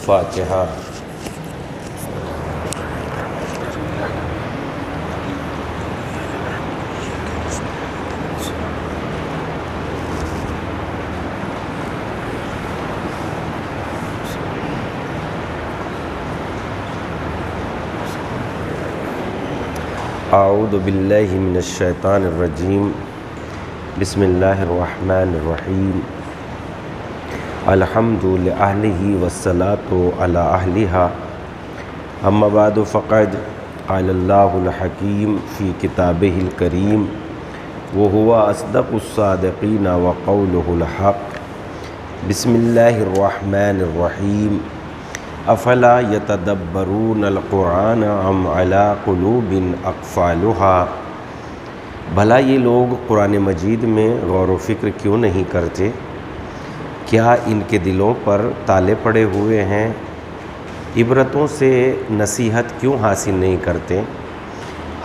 فاتحہ۔ اعوذ باللہ من الشیطان الرجیم، بسم اللہ الرحمن الرحیم۔ الحمد لأہلہ والصلاة علی اہلہا، اما بعد فقد قال اللہ الحکیم فی کتابہ الکریم، وہو اصدق الصادقین وقولہ الحق۔ بسم اللہ الرحمن الرحیم۔ افلا یتدبرون القرآن ام علی قلوب اقفالها، بھلا یہ لوگ قرآن مجید میں غور و فکر کیوں نہیں کرتے؟ کیا ان کے دلوں پر تالے پڑے ہوئے ہیں؟ عبرتوں سے نصیحت کیوں حاصل نہیں کرتے؟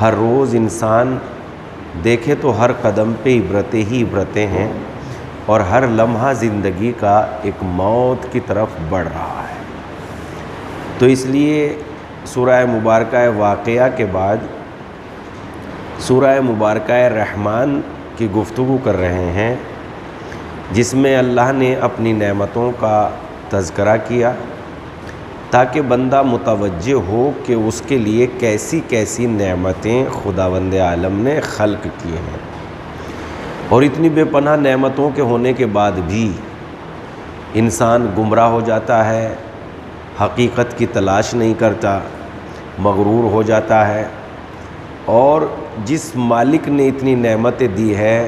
ہر روز انسان دیکھے تو ہر قدم پہ عبرتیں ہی عبرتیں ہیں، اور ہر لمحہ زندگی کا ایک موت کی طرف بڑھ رہا ہے۔ تو اس لیے سورہ مبارکہ واقعہ کے بعد سورہ مبارکہ رحمان کی گفتگو کر رہے ہیں، جس میں اللہ نے اپنی نعمتوں کا تذکرہ کیا تاکہ بندہ متوجہ ہو کہ اس کے لیے کیسی کیسی نعمتیں خداوند عالم نے خلق کی ہیں، اور اتنی بے پناہ نعمتوں کے ہونے کے بعد بھی انسان گمراہ ہو جاتا ہے، حقیقت کی تلاش نہیں کرتا، مغرور ہو جاتا ہے، اور جس مالک نے اتنی نعمتیں دی ہے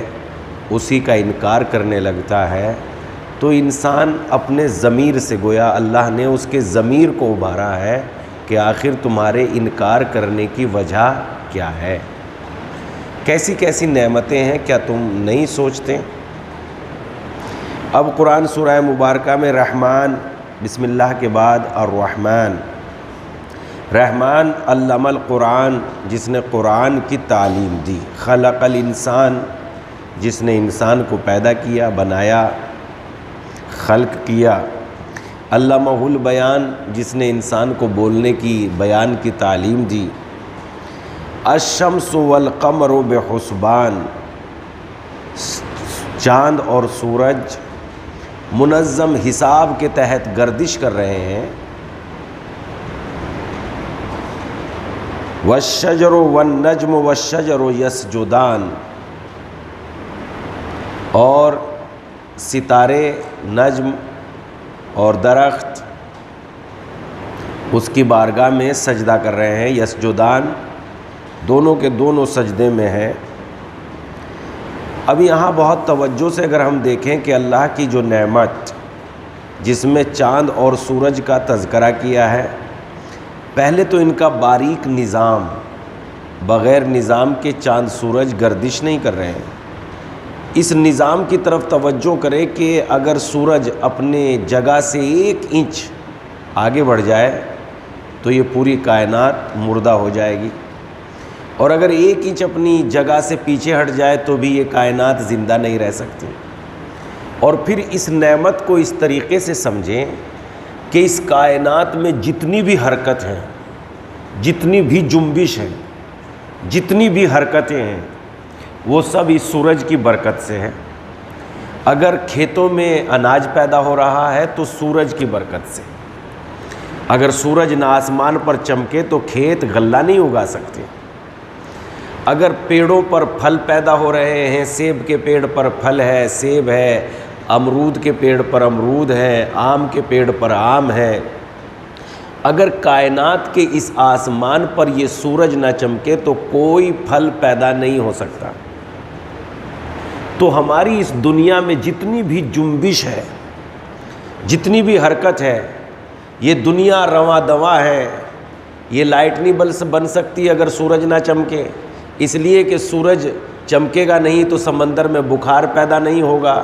اسی کا انکار کرنے لگتا ہے۔ تو انسان اپنے ضمیر سے، گویا اللہ نے اس کے ضمیر کو ابھارا ہے کہ آخر تمہارے انکار کرنے کی وجہ کیا ہے؟ کیسی کیسی نعمتیں ہیں، کیا تم نہیں سوچتے؟ اب قرآن سورہ مبارکہ میں رحمان بسم اللہ کے بعد الرحمن، رحمان علم القرآن، جس نے قرآن کی تعلیم دی، خلق الانسان، جس نے انسان کو پیدا کیا، بنایا، خلق کیا، علمہ البیان، جس نے انسان کو بولنے کی، بیان کی تعلیم دی، الشمس والقمر بحسبان، چاند اور سورج منظم حساب کے تحت گردش کر رہے ہیں، والشجر والنجم والشجر یسجدان، اور ستارے، نجم اور درخت اس کی بارگاہ میں سجدہ کر رہے ہیں، یسجدان، دونوں کے دونوں سجدے میں ہیں۔ اب یہاں بہت توجہ سے اگر ہم دیکھیں کہ اللہ کی جو نعمت، جس میں چاند اور سورج کا تذکرہ کیا ہے، پہلے تو ان کا باریک نظام، بغیر نظام کے چاند سورج گردش نہیں کر رہے ہیں۔ اس نظام کی طرف توجہ کرے کہ اگر سورج اپنے جگہ سے 1 انچ آگے بڑھ جائے تو یہ پوری کائنات مردہ ہو جائے گی، اور اگر 1 انچ اپنی جگہ سے پیچھے ہٹ جائے تو بھی یہ کائنات زندہ نہیں رہ سکتی۔ اور پھر اس نعمت کو اس طریقے سے سمجھیں کہ اس کائنات میں جتنی بھی حرکت ہیں، جتنی بھی جنبش ہے، جتنی بھی حرکتیں ہیں، وہ سب اس سورج کی برکت سے ہے۔ اگر کھیتوں میں اناج پیدا ہو رہا ہے تو سورج کی برکت سے، اگر سورج نہ آسمان پر چمکے تو کھیت غلہ نہیں اگا سکتے، اگر پیڑوں پر پھل پیدا ہو رہے ہیں، سیب کے پیڑ پر پھل ہے، سیب ہے، امرود کے پیڑ پر امرود ہے، آم کے پیڑ پر آم ہے، اگر کائنات کے اس آسمان پر یہ سورج نہ چمکے تو کوئی پھل پیدا نہیں ہو سکتا۔ تو ہماری اس دنیا میں جتنی بھی جنبش ہے، جتنی بھی حرکت ہے، یہ دنیا رواں دواں ہے، یہ لائٹ نہیں بن سکتی اگر سورج نہ چمکے، اس لیے کہ سورج چمکے گا نہیں تو سمندر میں بخار پیدا نہیں ہوگا،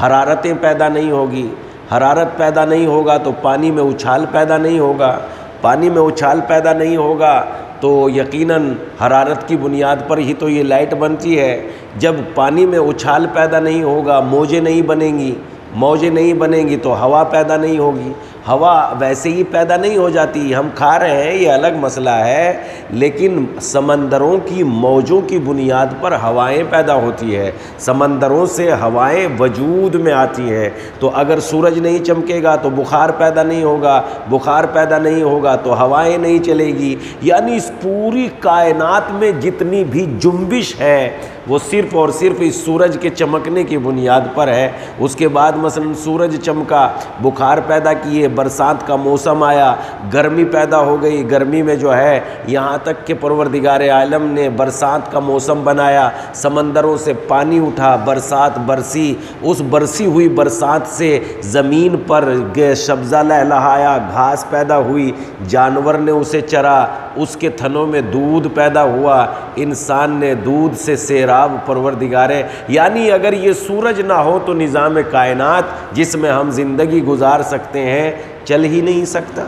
حرارتیں پیدا نہیں ہوگی، حرارت پیدا نہیں ہوگا تو پانی میں اچھال پیدا نہیں ہوگا، پانی میں اچھال پیدا نہیں ہوگا تو یقیناً حرارت کی بنیاد پر ہی تو یہ لائٹ بنتی ہے۔ جب پانی میں اچھال پیدا نہیں ہوگا، موجیں نہیں بنیں گی، موجیں نہیں بنیں گی تو ہوا پیدا نہیں ہوگی، ہوا ویسے ہی پیدا نہیں ہو جاتی، ہم کھا رہے ہیں یہ الگ مسئلہ ہے، لیکن سمندروں کی موجوں کی بنیاد پر ہوائیں پیدا ہوتی ہے، سمندروں سے ہوائیں وجود میں آتی ہیں۔ تو اگر سورج نہیں چمکے گا تو بخار پیدا نہیں ہوگا، بخار پیدا نہیں ہوگا تو ہوائیں نہیں چلے گی، یعنی اس پوری کائنات میں جتنی بھی جنبش ہے وہ صرف اور صرف اس سورج کے چمکنے کی بنیاد پر ہے۔ اس کے بعد مثلا سورج چمکا، بخار پیدا کیے، برسات کا موسم آیا، گرمی پیدا ہو گئی، گرمی میں جو ہے یہاں تک کہ پروردگار عالم نے برسات کا موسم بنایا، سمندروں سے پانی اٹھا، برسات برسی، اس برسی ہوئی برسات سے زمین پر سبزہ لہلہایا، گھاس پیدا ہوئی، جانور نے اسے چرا، اس کے تھنوں میں دودھ پیدا ہوا، انسان نے دودھ سے سیراب پروردگار ہے۔ یعنی اگر یہ سورج نہ ہو تو نظام کائنات جس میں ہم زندگی گزار سکتے ہیں چل ہی نہیں سکتا۔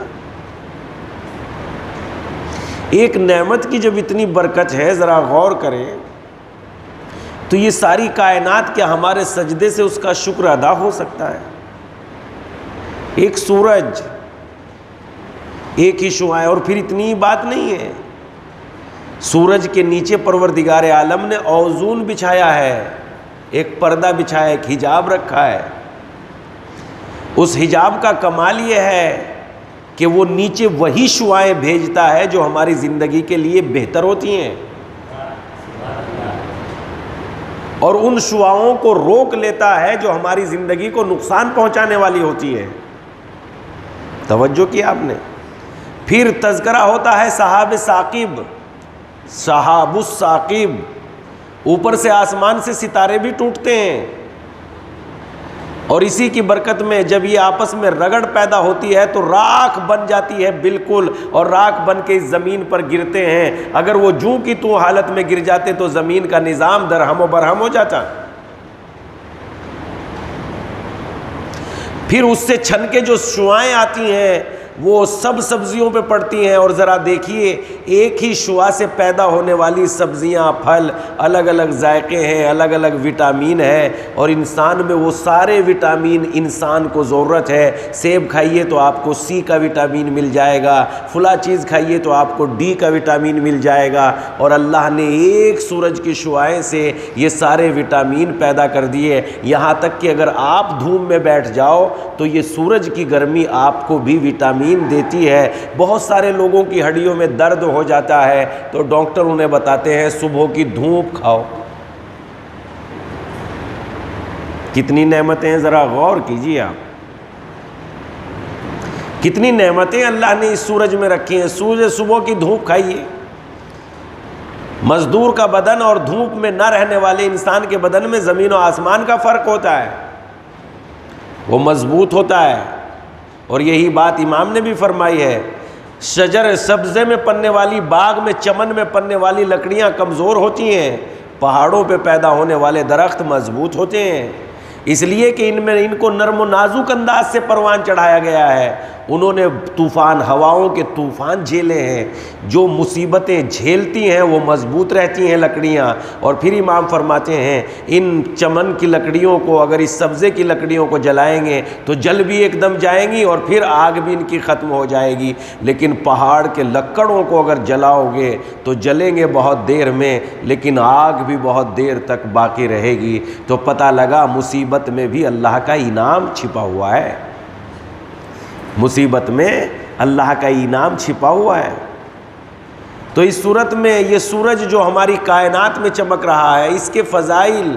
ایک نعمت کی جب اتنی برکت ہے ذرا غور کریں تو یہ ساری کائنات کیا ہمارے سجدے سے اس کا شکر ادا ہو سکتا ہے؟ ایک سورج، ایک ہی شعاع، اور پھر اتنی بات نہیں ہے، سورج کے نیچے پروردگار عالم نے اوزون بچھایا ہے، ایک پردہ بچھایا، ایک حجاب رکھا ہے۔ اس حجاب کا کمال یہ ہے کہ وہ نیچے وہی شعاعیں بھیجتا ہے جو ہماری زندگی کے لیے بہتر ہوتی ہیں، اور ان شعاعوں کو روک لیتا ہے جو ہماری زندگی کو نقصان پہنچانے والی ہوتی ہے۔ توجہ کیا آپ نے؟ پھر تذکرہ ہوتا ہے سحاب ثاقب، سحاب الثاقب، اوپر سے آسمان سے ستارے بھی ٹوٹتے ہیں، اور اسی کی برکت میں جب یہ آپس میں رگڑ پیدا ہوتی ہے تو راکھ بن جاتی ہے بالکل، اور راکھ بن کے اس زمین پر گرتے ہیں۔ اگر وہ جوں کی تو حالت میں گر جاتے تو زمین کا نظام درہم و برہم ہو جاتا۔ پھر اس سے چھن کے جو شعاعیں آتی ہیں وہ سب سبزیوں پہ پڑتی ہیں، اور ذرا دیکھیے ایک ہی شعاع سے پیدا ہونے والی سبزیاں، پھل، الگ الگ ذائقے ہیں، الگ الگ وٹامین ہے، اور انسان میں وہ سارے وٹامین انسان کو ضرورت ہے۔ سیب کھائیے تو آپ کو سی کا وٹامین مل جائے گا، فلاں چیز کھائیے تو آپ کو ڈی کا وٹامین مل جائے گا، اور اللہ نے ایک سورج کی شعاعیں سے یہ سارے وٹامین پیدا کر دیے، یہاں تک کہ اگر آپ دھوپ میں بیٹھ جاؤ تو یہ سورج کی گرمی آپ کو بھی وٹامین دیتی ہے۔ بہت سارے لوگوں کی ہڈیوں میں درد ہو جاتا ہے تو ڈاکٹر انہیں بتاتے ہیں صبح کی دھوپ کھاؤ۔ کتنی نعمتیں ہیں، ذرا غور کیجیے آپ، کتنی نعمتیں اللہ نے اس سورج میں رکھی ہیں۔ سورج صبح کی دھوپ کھائیے، مزدور کا بدن اور دھوپ میں نہ رہنے والے انسان کے بدن میں زمین و آسمان کا فرق ہوتا ہے، وہ مضبوط ہوتا ہے، اور یہی بات امام نے بھی فرمائی ہے، شجر سبزے میں پننے والی، باغ میں چمن میں پننے والی لکڑیاں کمزور ہوتی ہیں، پہاڑوں پہ پیدا ہونے والے درخت مضبوط ہوتے ہیں، اس لیے کہ ان کو نرم و نازک انداز سے پروان چڑھایا گیا ہے۔ انہوں نے طوفان، ہواؤں کے طوفان جھیلے ہیں، جو مصیبتیں جھیلتی ہیں وہ مضبوط رہتی ہیں لکڑیاں۔ اور پھر امام فرماتے ہیں ان چمن کی لکڑیوں کو، اگر اس سبزے کی لکڑیوں کو جلائیں گے تو جل بھی ایک دم جائیں گی اور پھر آگ بھی ان کی ختم ہو جائے گی، لیکن پہاڑ کے لکڑوں کو اگر جلاؤ گے تو جلیں گے بہت دیر میں، لیکن آگ بھی بہت دیر تک باقی رہے گی۔ تو پتہ لگا مصیبت میں بھی اللہ کا انعام چھپا ہوا ہے، مصیبت میں اللہ کا انعام چھپا ہوا ہے۔ تو اس صورت میں یہ سورج جو ہماری کائنات میں چمک رہا ہے، اس کے فضائل،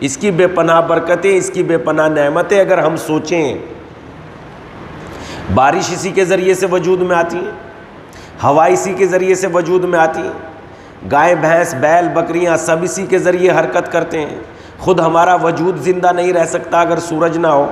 اس کی بے پناہ برکتیں، اس کی بے پناہ نعمتیں اگر ہم سوچیں، بارش اسی کے ذریعے سے وجود میں آتی ہے، ہوا اسی کے ذریعے سے وجود میں آتی ہے، گائے بھینس بیل بکریاں سب اسی کے ذریعے حرکت کرتے ہیں۔ خود ہمارا وجود زندہ نہیں رہ سکتا اگر سورج نہ ہو،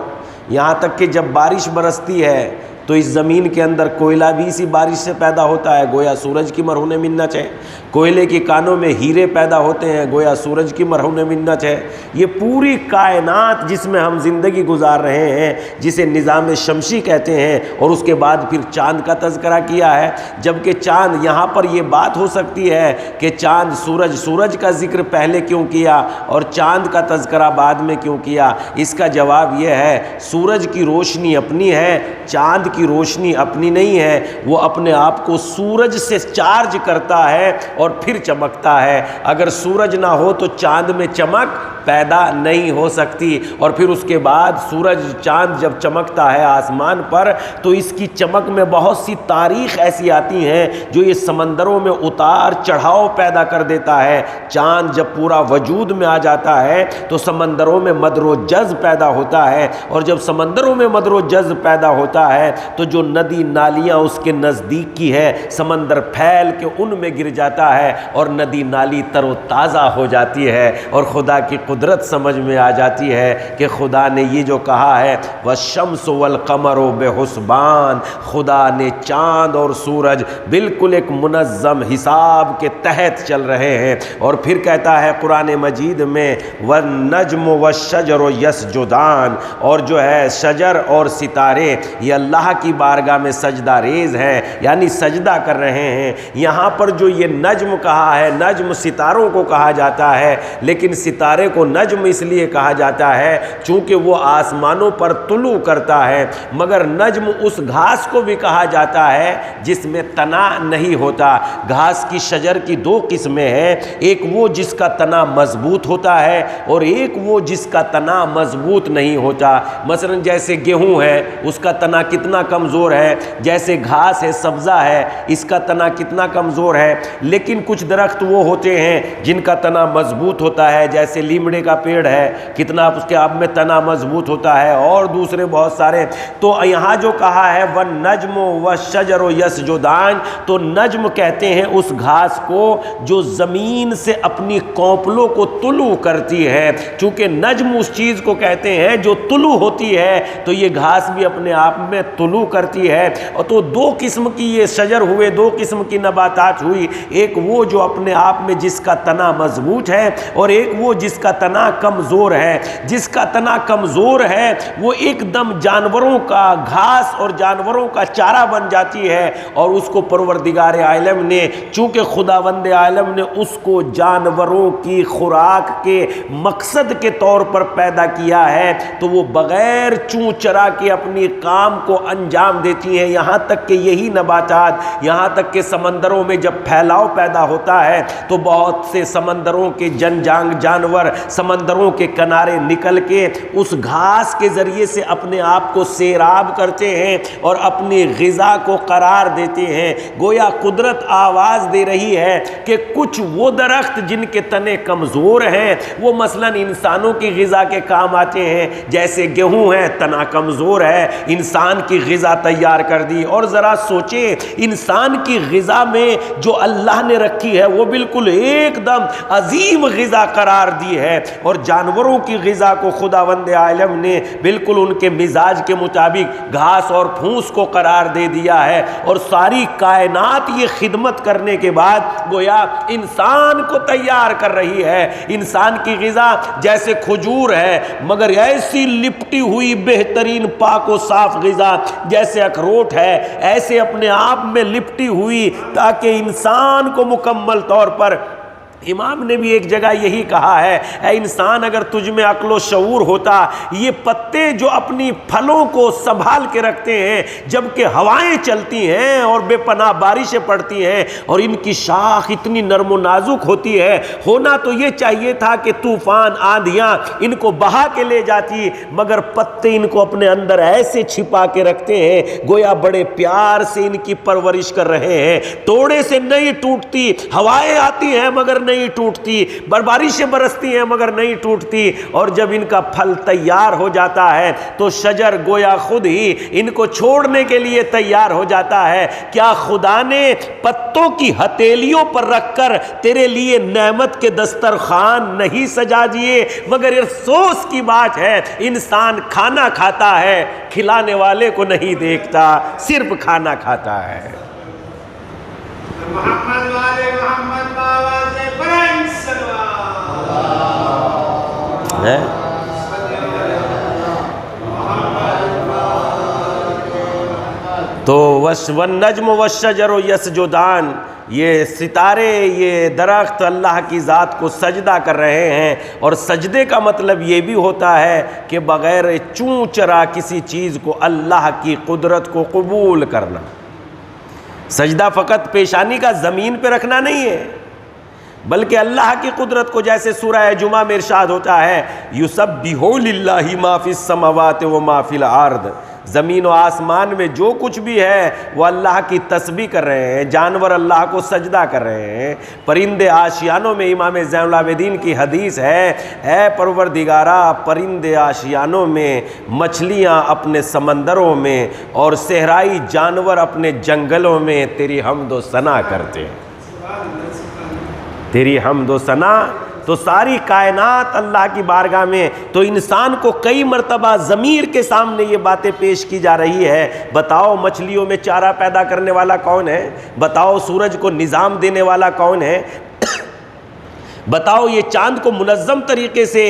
یہاں تک کہ جب بارش برستی ہے تو اس زمین کے اندر کوئلہ بھی اسی بارش سے پیدا ہوتا ہے، گویا سورج کی مرہون منت ہے۔ کوئلے کے کانوں میں ہیرے پیدا ہوتے ہیں، گویا سورج کی مرہون منت ہے۔ یہ پوری کائنات جس میں ہم زندگی گزار رہے ہیں، جسے نظام شمسی کہتے ہیں، اور اس کے بعد پھر چاند کا تذکرہ کیا ہے۔ جبکہ چاند، یہاں پر یہ بات ہو سکتی ہے کہ چاند سورج کا ذکر پہلے کیوں کیا اور چاند کا تذکرہ بعد میں کیوں کیا؟ اس کا جواب یہ ہے، سورج کی روشنی اپنی ہے، چاند کی روشنی اپنی نہیں ہے۔ وہ اپنے آپ کو سورج سے چارج کرتا ہے اور پھر چمکتا ہے۔ اگر سورج نہ ہو تو چاند میں چمک پیدا نہیں ہو سکتی، اور پھر اس کے بعد سورج چاند جب چمکتا ہے آسمان پر تو اس کی چمک میں بہت سی تاریخ ایسی آتی ہیں جو یہ سمندروں میں اتار چڑھاؤ پیدا کر دیتا ہے۔ چاند جب پورا وجود میں آ جاتا ہے تو سمندروں میں مدر و جزر پیدا ہوتا ہے، اور جب سمندروں میں مدر و جزر پیدا ہوتا ہے تو جو ندی نالیاں اس کے نزدیک کی ہے، سمندر پھیل کے ان میں گر جاتا ہے اور ندی نالی تر و تازہ ہو جاتی ہے، اور خدا کی قدرت سمجھ میں آ جاتی ہے کہ خدا نے یہ جو کہا ہے والشمس والقمر بحسبان، خدا نے چاند اور سورج بالکل ایک منظم حساب کے تحت چل رہے ہیں۔ اور پھر کہتا ہے قرآن مجید میں والنجم والشجر یسجدان، اور جو ہے شجر اور ستارے یہ اللہ کی بارگاہ میں سجدہ ریز ہیں، یعنی سجدہ کر رہے ہیں۔ یہاں پر جو یہ نجم کہا ہے، نجم ستاروں کو کہا جاتا ہے، لیکن ستارے کو نجم اس لیے کہا جاتا ہے چونکہ وہ آسمانوں پر طلوع کرتا ہے، مگر نجم اس گھاس کو بھی کہا جاتا ہے جس میں تنا نہیں ہوتا۔ گھاس کی شجر کی دو قسمیں ہیں، ایک وہ جس کا تنا مضبوط ہوتا ہے اور ایک وہ جس کا تنا مضبوط نہیں ہوتا۔ مثلا جیسے گیہوں ہے، اس کا تنا کتنا کمزور ہے، جیسے گھاس ہے، سبزہ ہے، اس کا تنا کتنا کمزور ہے۔ لیکن کچھ درخت وہ ہوتے ہیں جن کا تنا مضبوط ہوتا ہے، جیسے لیمڑے کا پیڑ ہے، کتنا اس کے آپ میں تنا مضبوط ہوتا ہے، اور دوسرے بہت سارے۔ تو یہاں جو کہا ہے وَالنَّجْمُ وَالشَّجَرُ يَسْجُدَانِ، تو نجم کہتے ہیں اس گھاس کو جو زمین سے اپنی کونپلوں کو طلوع کرتی ہے۔ چونکہ نجم اس چیز کو کہتے ہیں جو طلوع ہوتی ہے، تو یہ گھاس بھی اپنے آپ میں طلوع کرتی ہے۔ اور تو دو قسم کی یہ شجر ہوئے، دو قسم کی نباتات ہوئی، ایک وہ جو اپنے آپ میں جس کا تنا مضبوط ہے، اور ایک وہ جس کا تنا کمزور ہے۔ جس کا تنا کمزور ہے وہ ایک دم جانوروں کا گھاس اور جانوروں کا چارہ بن جاتی ہے، اور اس کو پروردگار عالم نے، چونکہ خداوند عالم نے اس کو جانوروں کی خوراک کے مقصد کے طور پر پیدا کیا ہے، تو وہ بغیر چوں چرا کے اپنی کام کو انجام دیتی ہیں۔ یہاں تک کہ یہی نباتات، یہاں تک کہ سمندروں میں جب پھیلاؤ پیدا ہوتا ہے تو بہت سے سمندروں کے جانور سمندروں کے کنارے نکل کے اس گھاس کے ذریعے سے اپنے آپ کو سیراب کرتے ہیں اور اپنی غذا کو قرار دیتے ہیں۔ گویا قدرت آواز دے رہی ہے کہ کچھ وہ درخت جن کے تنے کمزور ہیں، وہ مثلا انسانوں کی غذا کے کام آتے ہیں، جیسے گیہوں ہے، تنا کمزور ہے، انسان کی غذا تیار کر دی۔ اور ذرا سوچیں، انسان کی غذا میں جو اللہ نے رکھی ہے وہ بالکل ایک دم عظیم غذا قرار دی ہے، اور جانوروں کی غذا کو خداوند عالم نے بالکل ان کے مزاج کے مطابق گھاس اور پھوس کو قرار دے دیا ہے۔ اور ساری کائنات یہ خدمت کرنے کے بعد گویا انسان کو تیار کر رہی ہے۔ انسان کی غذا جیسے کھجور ہے، مگر ایسی لپٹی ہوئی بہترین پاک و صاف غذا جیسے اخروٹ ہے، ایسے اپنے آپ میں لپٹی ہوئی تاکہ انسان کو مکمل طور پر امام نے بھی ایک جگہ یہی کہا ہے، اے انسان اگر تجھ میں عقل و شعور ہوتا، یہ پتے جو اپنی پھلوں کو سنبھال کے رکھتے ہیں جبکہ ہوائیں چلتی ہیں اور بے پناہ بارشیں پڑتی ہیں اور ان کی شاخ اتنی نرم و نازک ہوتی ہے، ہونا تو یہ چاہیے تھا کہ طوفان آندھیاں ان کو بہا کے لے جاتی، مگر پتے ان کو اپنے اندر ایسے چھپا کے رکھتے ہیں گویا بڑے پیار سے ان کی پرورش کر رہے ہیں۔ توڑے سے نہیں ٹوٹتی، ہوائیں آتی ہیں مگر نہیں نہیں ٹوٹتی، بارشیں برستی ہیں مگر نہیں ٹوٹتی، اور جب ان کا پھل تیار ہو جاتا ہے تو شجر گویا خود ہی ان کو چھوڑنے کے لیے تیار ہو جاتا ہے۔ کیا خدا نے پتوں کی ہتھیلیوں پر رکھ کر تیرے لیے نعمت کے دسترخوان نہیں سجا دیے؟ مگر افسوس کی بات ہے انسان کھانا کھاتا ہے، کھلانے والے کو نہیں دیکھتا، صرف کھانا کھاتا ہے۔ محمد والے محمد بابا سے برائن سلوات ہے تو والنجم والشجر یسجدان، یہ ستارے، یہ درخت اللہ کی ذات کو سجدہ کر رہے ہیں، اور سجدے کا مطلب یہ بھی ہوتا ہے کہ بغیر چوں چرا کسی چیز کو اللہ کی قدرت کو قبول کرنا۔ سجدہ فقط پیشانی کا زمین پہ رکھنا نہیں ہے، بلکہ اللہ کی قدرت کو، جیسے سورہ جمعہ میں ارشاد ہوتا ہے یسبح للہ ما فی السماوات و ما فی الارض، زمین و آسمان میں جو کچھ بھی ہے وہ اللہ کی تسبیح کر رہے ہیں، جانور اللہ کو سجدہ کر رہے ہیں، پرندے آشیانوں میں، امام زین العابدین کی حدیث ہے، اے پروردگارا پرندے آشیانوں میں، مچھلیاں اپنے سمندروں میں، اور صحرائی جانور اپنے جنگلوں میں تیری حمد و ثنا کرتے ہیں، تیری حمد و ثنا۔ تو ساری کائنات اللہ کی بارگاہ میں، تو انسان کو کئی مرتبہ ضمیر کے سامنے یہ باتیں پیش کی جا رہی ہے، بتاؤ مچھلیوں میں چارہ پیدا کرنے والا کون ہے؟ بتاؤ سورج کو نظام دینے والا کون ہے؟ بتاؤ یہ چاند کو منظم طریقے سے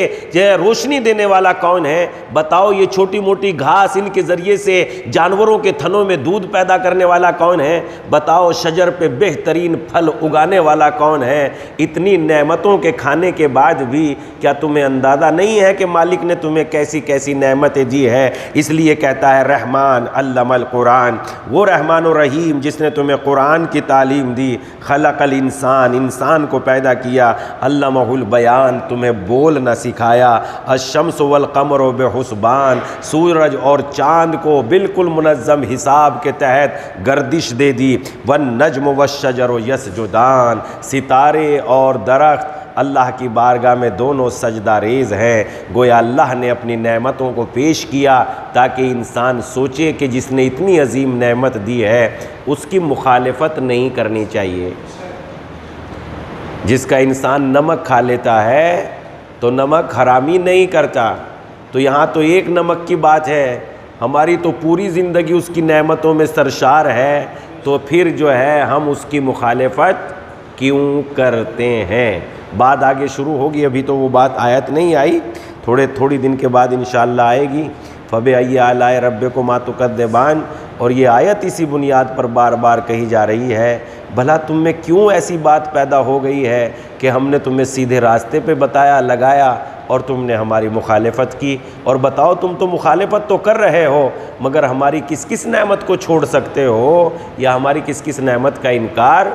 روشنی دینے والا کون ہے؟ بتاؤ یہ چھوٹی موٹی گھاس ان کے ذریعے سے جانوروں کے تھنوں میں دودھ پیدا کرنے والا کون ہے؟ بتاؤ شجر پہ بہترین پھل اگانے والا کون ہے؟ اتنی نعمتوں کے کھانے کے بعد بھی کیا تمہیں اندازہ نہیں ہے کہ مالک نے تمہیں کیسی کیسی نعمتیں دی ہے؟ اس لیے کہتا ہے رحمان علم القرآن، وہ رحمان و رحیم جس نے تمہیں قرآن کی تعلیم دی، خلق الانسان، انسان کو پیدا کیا، علمہ البیان، تمہیں بولنا سکھایا، الشمس والقمر بحسبان، سورج اور چاند کو بالکل منظم حساب کے تحت گردش دے دی، والنجم والشجر یسجدان، ستارے اور درخت اللہ کی بارگاہ میں دونوں سجدہ ریز ہیں۔ گویا اللہ نے اپنی نعمتوں کو پیش کیا تاکہ انسان سوچے کہ جس نے اتنی عظیم نعمت دی ہے اس کی مخالفت نہیں کرنی چاہیے۔ جس کا انسان نمک کھا لیتا ہے تو نمک حرامی نہیں کرتا، تو یہاں تو ایک نمک کی بات ہے، ہماری تو پوری زندگی اس کی نعمتوں میں سرشار ہے، تو پھر جو ہے ہم اس کی مخالفت کیوں کرتے ہیں؟ بات آگے شروع ہوگی، ابھی تو وہ بات آیت نہیں آئی، تھوڑی دن کے بعد انشاءاللہ آئے گی۔ فَبِأَيِّ آلَاءِ رَبِّكُمَا تُكَذِّبَانِ، اور یہ آیت اسی بنیاد پر بار بار کہی جا رہی ہے، بھلا تم میں کیوں ایسی بات پیدا ہو گئی ہے کہ ہم نے تمہیں سیدھے راستے پہ بتایا، لگایا، اور تم نے ہماری مخالفت کی؟ اور بتاؤ تم تو مخالفت تو کر رہے ہو، مگر ہماری کس کس نعمت کو چھوڑ سکتے ہو، یا ہماری کس کس نعمت کا انکار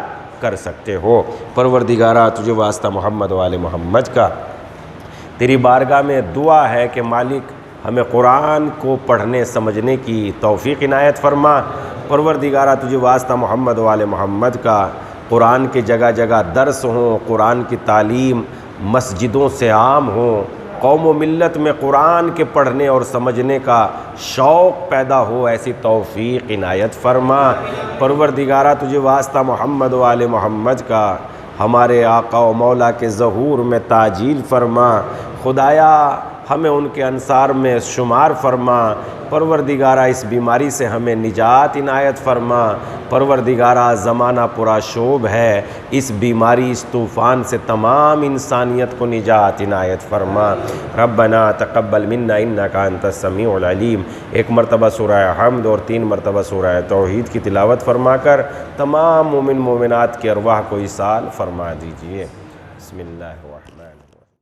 کر سکتے ہو؟ پروردگارا تجھے واسطہ محمد و آل محمد کا تیری بارگاہ میں دعا ہے کہ مالک ہمیں قرآن کو پڑھنے سمجھنے کی توفیق عنایت فرما۔ پروردگارہ تجھے واسطہ محمد و آل محمد کا قرآن کے جگہ جگہ درس ہوں، قرآن کی تعلیم مسجدوں سے عام ہوں، قوم و ملت میں قرآن کے پڑھنے اور سمجھنے کا شوق پیدا ہو، ایسی توفیق عنایت فرما۔ پروردگارہ تجھے واسطہ محمد و آل محمد کا ہمارے آقا و مولا کے ظہور میں تعجیل فرما، خدایا ہمیں ان کے انصار میں شمار فرما۔ پروردگارہ اس بیماری سے ہمیں نجات عنایت فرما۔ پروردگارہ زمانہ پورا شوب ہے، اس بیماری اس طوفان سے تمام انسانیت کو نجات عنایت فرما۔ ربنا تقبل منا انک انت السمیع العلیم۔ ایک مرتبہ سورہ حمد اور 3 مرتبہ سورہ توحید کی تلاوت فرما کر تمام مومن مومنات کی ارواح کو ایصال فرما دیجیے۔ بسم اللہ الرحمن